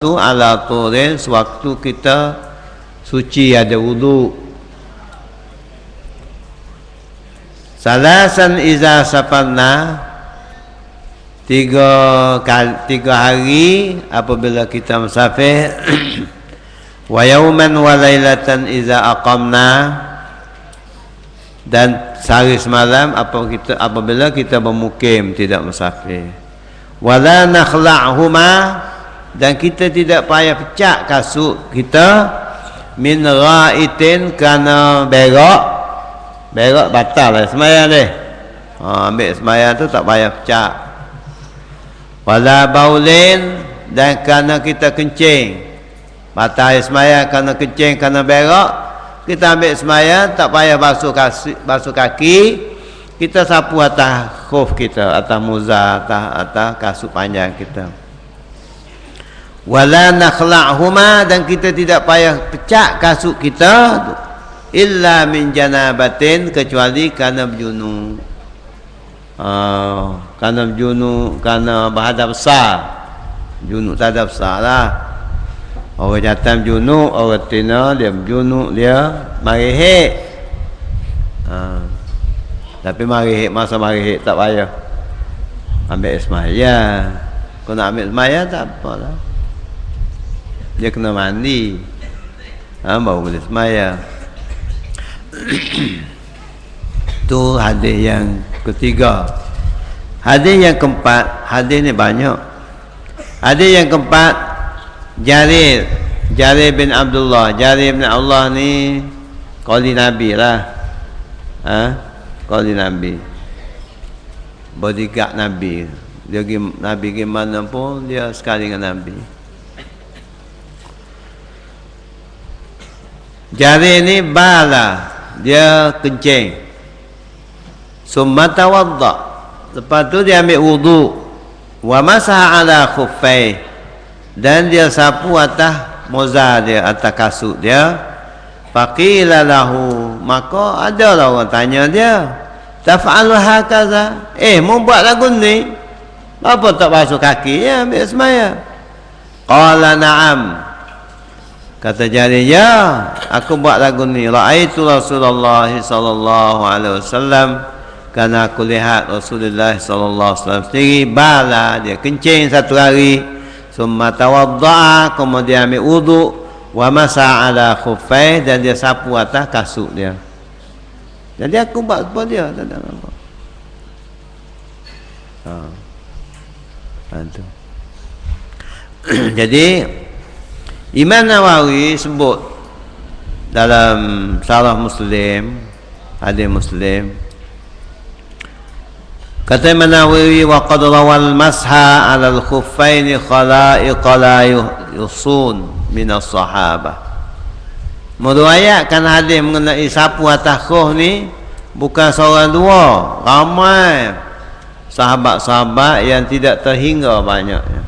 tu ala turin sewaktu kita suci ada wudu. Salasan iza safarna, tiga hari apabila kita musafir. Wa yauman wa lailatan iza aqamna, dan sehari semalam apabila kita bermukim tidak musafir. Wala nakhla'huma, dan kita tidak payah pecah kasut kita min ra'itin, kerana berak batal lah sembahyang dia. Ambil sembahyang tu tak payah pecah. Wala baulin, dan kerana kita kencing batal sembahyang kerana kencing, kerana berak, kita ambil sembahyang tak payah basuh kaki, kita sapu atas khuf kita, atas muzah, atas kasut panjang kita. Wala nakhla'huma, dan kita tidak payah pecah kasut kita illa min janabatin, kecuali kerana berjunub. Kerana berjunub, kerana berhadap besar. Junub tak ada besar lah. Orang jantan junub, orang tina dia berjunub, dia marihik. Tapi marihik, masa marihik tak payah ambil sembahyang. Kau nak ambil sembahyang tak apalah, dia kena mandi, baru boleh sembahyang. Itu hadis yang ketiga. Hadis yang keempat, hadis ni banyak. Hadis yang keempat, Jarir bin Abdullah. Jarir bin Allah ni qali Nabi lah. Qali Nabi, bodyguard Nabi. Dia pergi Nabi ke mana pun dia sekali dengan Nabi. Jarir ni bala, dia kencing. Summa tawadda, lepas tu dia ambil wudu. Wa masaha ala khuffai, dan dia sapu atas mozah dia, atas kasut dia. Faqila lahu, maka adalah orang tanya dia, taf'alu hakaza, mau buat lagu ni, apa tak basuh kaki ya ambil sembahyang? Qala na'am, kata Jarir, ya, aku buat lagu ni. Ra'aitu Rasulullah sallallahu alaihi wasallam, kerana aku lihat Rasulullah sallallahu alaihi wasallam sendiri bala, dia kencing satu hari. Summa tawadda'a, kemudian ambil wudu. Wa masa'a ala khuffai, dan dia sapu atas kasut dia. Jadi aku buat apa dia, tak ada apa. Itu. Jadi Imam Nawawi sebut dalam Syarah Muslim, hadis Muslim, kata Imam Nawawi, wa qad rawal masha 'ala al-khuffain khala'iq la yusun min as-sahabah. Meriwayatkan hadis mengenai sapu atas khuf ni bukan seorang dua, ramai sahabat-sahabat yang tidak terhingga banyaknya.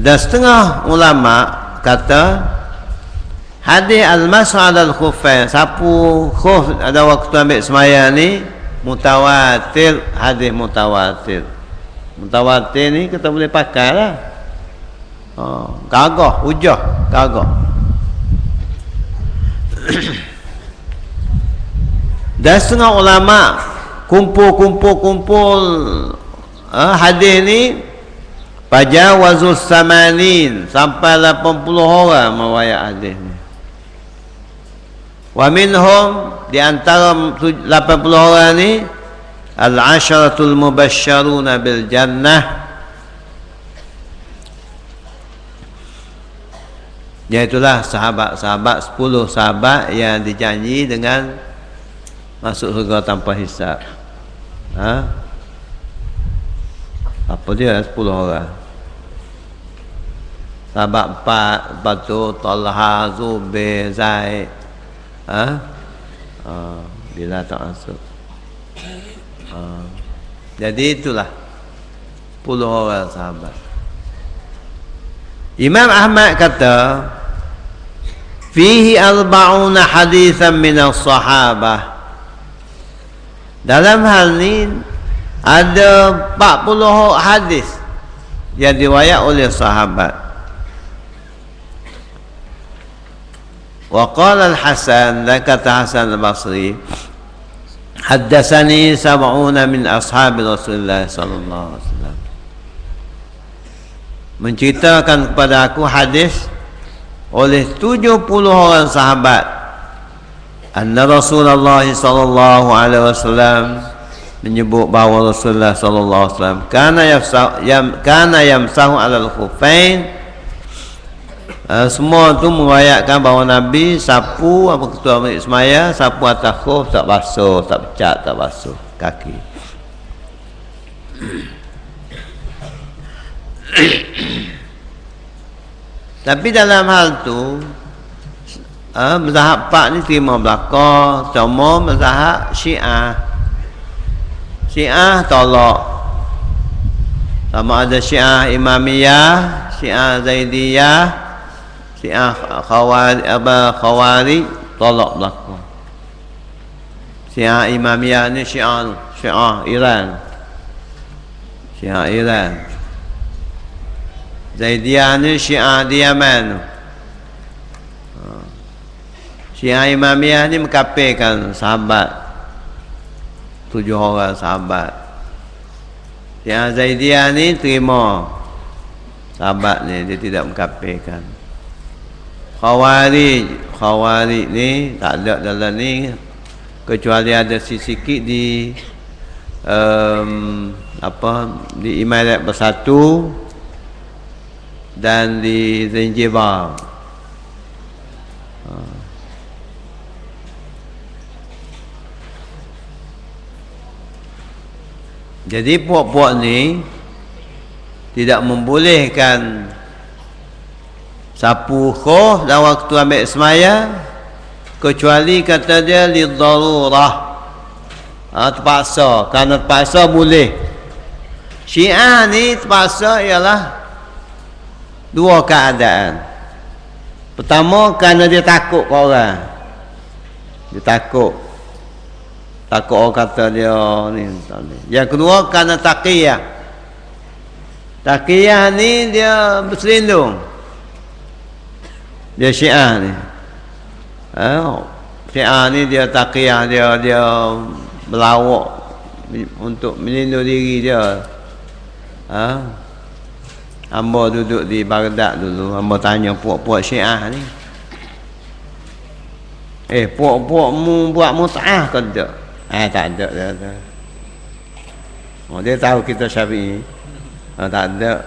Dan setengah ulama kata hadis al-mas'a al-khuffain, sapu khuf ada waktu ambil sembahyang ni mutawatir, hadis mutawatir. Mutawatir ni kita boleh pakai lah. Gagah, hujah, gagah. Dan setengah ulama kumpul hadis ni pajawazus samanin, sampai 80 orang meriwayat hadis ni. Wa minhum, di antara 80 orang ni, al-asharatul mubasysyaruna bil jannah, iaitulah sahabat-sahabat, 10 sahabat yang dijanji dengan masuk surga tanpa hisab. Apa dia 10 orang? Sahabat 4, lepas tu Talha, Zubair, Zaid. Bila tak masuk. Jadi itulah 10 orang sahabat. Imam Ahmad kata fihi 40 hadisan min as-sahabah, dalam hal ni ada 40 hadis yang diriwayat oleh sahabat. Wa qala al-Hasan, dan kata Hasan al-Basri, haddatsani sab'una min ashabi Rasulullah sallallahu alaihi wasallam, menceritakan kepada aku hadis oleh 70 orang sahabat, anna Rasulullah sallallahu alaihi wasallam, menyebut bahawa Rasulullah sallallahu alaihi wasallam kana yamsahu alal khuffain. Semua tu meriwayatkan bahawa Nabi sapu apa ketua ambil semaya, sapu atas khuf, tak basuh, tak pecat, tak basuh kaki. Tapi dalam hal tu mazhab Pak ni terima belaka, cuma mazhab Syiah tolak. Sama ada Syiah Imamiyah, Syiah Zaidiyah, Syiah Khawarij tolak belaka. Syiah Imamiyah ni Syiah Iran. Syiah Iran. Zaidiyah ni Syiah di Yaman. Syiah Imamiyah ni mengkafirkan sahabat, 7 orang sahabat. Syiah Zaidiyah ni terima sahabat ni, dia tidak mengkafirkan. Khawarij ni tak ada dalam ni, kecuali ada sikit di di Emirat Bersatu dan di Zanzibar. Jadi puak-puak ni tidak membolehkan sapu khuf dalam waktu ambil semaya, kecuali kata dia li darurah, terpaksa. Kerana terpaksa boleh. Syiah ni terpaksa ialah 2 keadaan. Pertama, kerana dia takut ke orang. Dia takut orang kata dia ni. Yang kedua, kerana taqiyah. Taqiyah ni dia berselindung. Dia Syiah ni. Syiah ni dia taqiyah, dia melawak untuk melindungi diri dia. Hamba duduk di Baghdad dulu, hamba tanya puak-puak Syiah ni, puak-puakmu buat mut'ah ke tak? Tak ada dia. Dia tahu kita Syafi'i. Tak ada.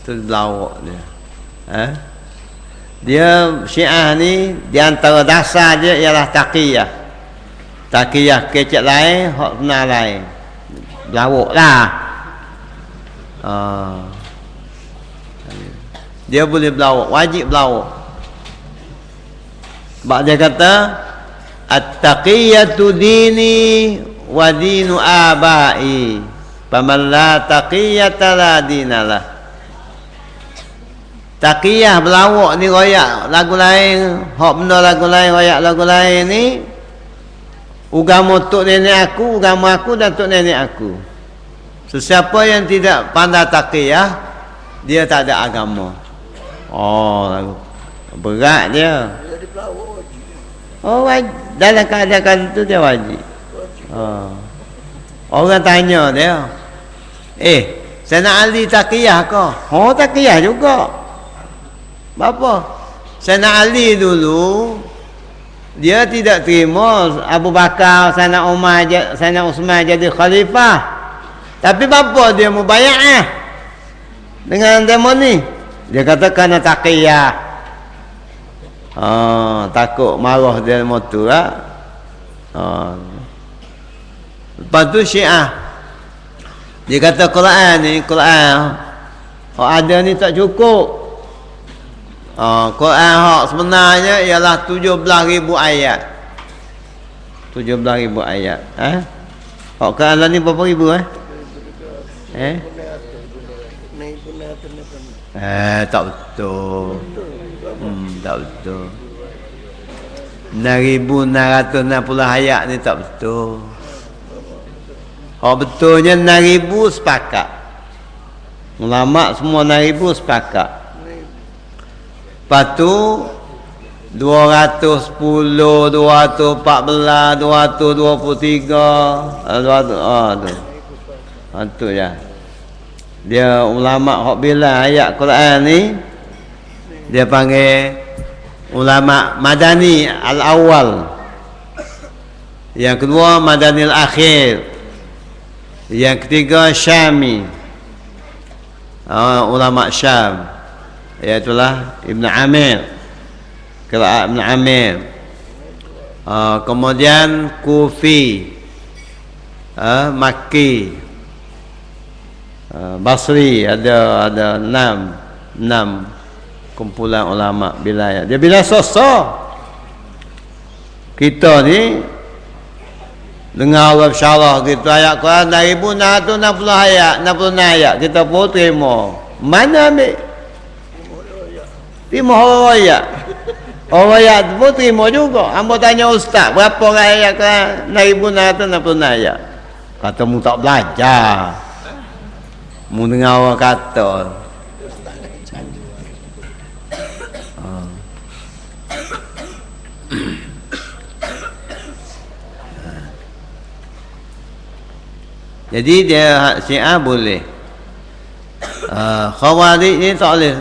Tu belawak dia. Dia Syiah ni, di antara dasar dia ialah taqiyah. Taqiyah kecek lain, hak benar lain. Belawak lah. Dia boleh belawak, wajib belawak. Sebab dia kata at-taqiyatu dini wa dinu abai, faman la taqiyata la dinalah. Taqiyah belawak ni royak lagu lain, hak benda lagu lain, royak lagu lain ni agama tok nenek aku, agama aku dan tok nenek aku. Sesiapa yang tidak pandai taqiyah, dia tak ada agama. Berat dia. Dalam keadaan itu dia wajib. Orang tanya dia, Sayyidina Ali taqiyah ke? Taqiyah juga. Bapa? Sayyidina Ali dulu dia tidak terima Abu Bakar, Sayyidina Umar, Sayyidina Uthman jadi khalifah. Tapi bapa dia mubaya'ah dengan demo ni? Dia kata kerana taqiyah. Takut marah dia motor lah. Lepas tu Syiah, dia kata Quran ada ni tak cukup. Quran hak sebenarnya ialah 17,000 ayat. 17,000 ayat. Hak Quran ni berapa ribu? Tak betul. Tak betul. 6,660 ayat ni tak betul. Betulnya 6,000 sepakat. Ulama semua 6,000 sepakat. Lepas tu 210, 214, 223, 200 tu ya. Dia ulama hok bila ayat Quran ni dia panggil ulama Madani al-awwal. Yang kedua Madani al-akhir. Yang ketiga Syami. Ulama Syam. Iaitulah Ibn Amir. Qiraat Ibn Amir. Kemudian Kufi. Makki. Basri ada 6 kumpulan ulama bilayah. Dia bila sosok kita ni dengar Allah syarah kita ayat Quran 1660 ayat, 66 ayat kita pun terima. Mana ambil? Terima orang ayat. Orang ayat pun terima juga. Hamba tanya ustaz, berapa ayat Quran 1660 ayat? Kata mu tak belajar. Mu dengar orang kata. Jadi dia Syiah boleh. Khawarij ni tak boleh.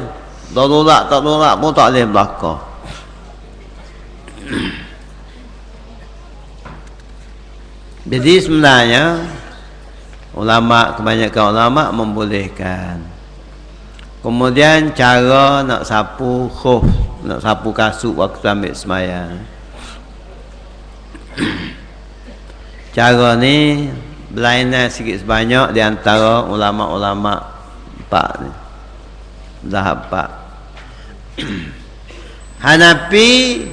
Darurat tak darurat pun tak boleh belaka. Jadi sebenarnya ulama, kebanyakan ulama membolehkan. Kemudian cara nak sapu khuf, nak sapu kasut waktu ambil sembahyang. Cara ni berlainan sikit sebanyak di antara ulama-ulama 4 ni. Mazhab 4. Hanafi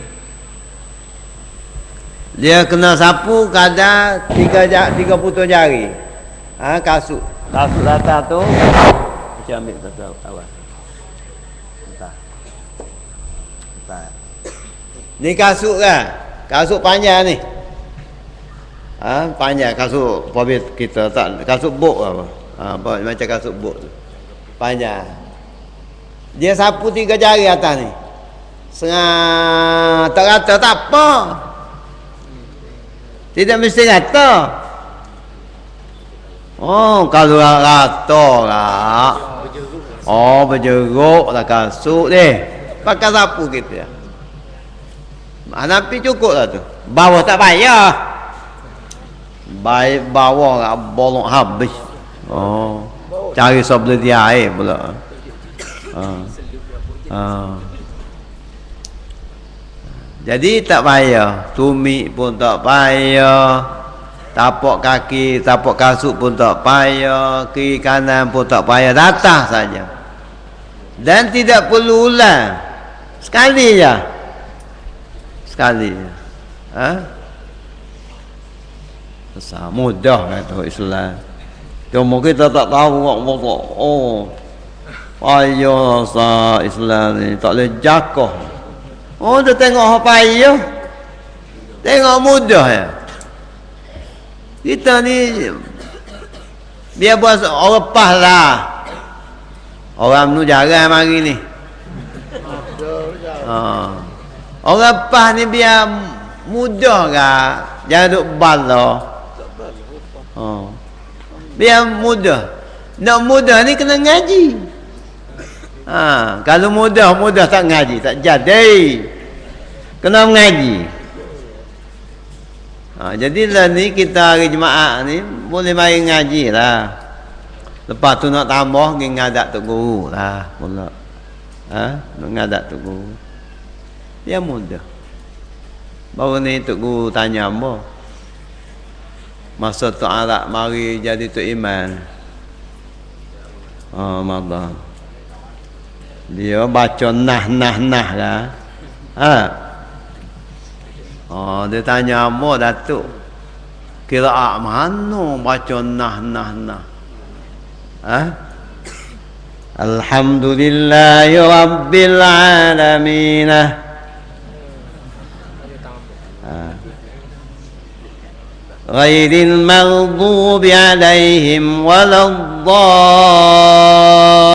dia kena sapu kadar 3 putus jari. Kasut atas tu macam ambil satu kawan. Entah. Ni kasut kan? Kasut panjang ni. Panjang kasut pobet kita tak, kasut bok apa. Macam kasut bok tu. Panjang. Dia sapu 3 jari atas ni. Setengah tak rata tak apa. Tidak mesti rata. Kalau rata lah. Berjeruk lah kasut deh. Pakai sapu kita. Hanafi cukup lah tu. Bawah tak payah. Baik bawah tak bolong habis. Cari sebelah dia air pula. Jadi tak payah. Tumit pun tak payah. Tapak kaki, tapak kasut pun tak payah. Kiri kanan pun tak payah. Datang saja. Dan tidak perlu ulang. Sekali je. Mudah kata Islam. Cuma kita tak tahu payah sah Islam ni. Tak boleh jakoh. Dia tengok apa payah. Tengok mudah ya. Kita ni biar buat orang lepas lah. Orang nu jarang mari ni. Orang lepas ni biar mudah kan. Jangan duk bala. Biar mudah. Nak mudah ni kena ngaji. Kalau mudah tak ngaji, tak jadi. Kena mengaji. Jadilah ni kita hari Jumaat ni boleh mari ngaji lah. Lepas tu nak tambah pergi ngadak tok guru lah pula. Nak ngadak tok guru. Dia mudah. Baru ni tok guru tanya apa? Masa tok Arab mari jadi tok Iman. Madah. Dia baca nah lah. Dia tanya apa Datuk? Qiraat mana baca nah. Alhamdulillahi Rabbil Alamin. ghairil maghdubi alaihim waladdallin.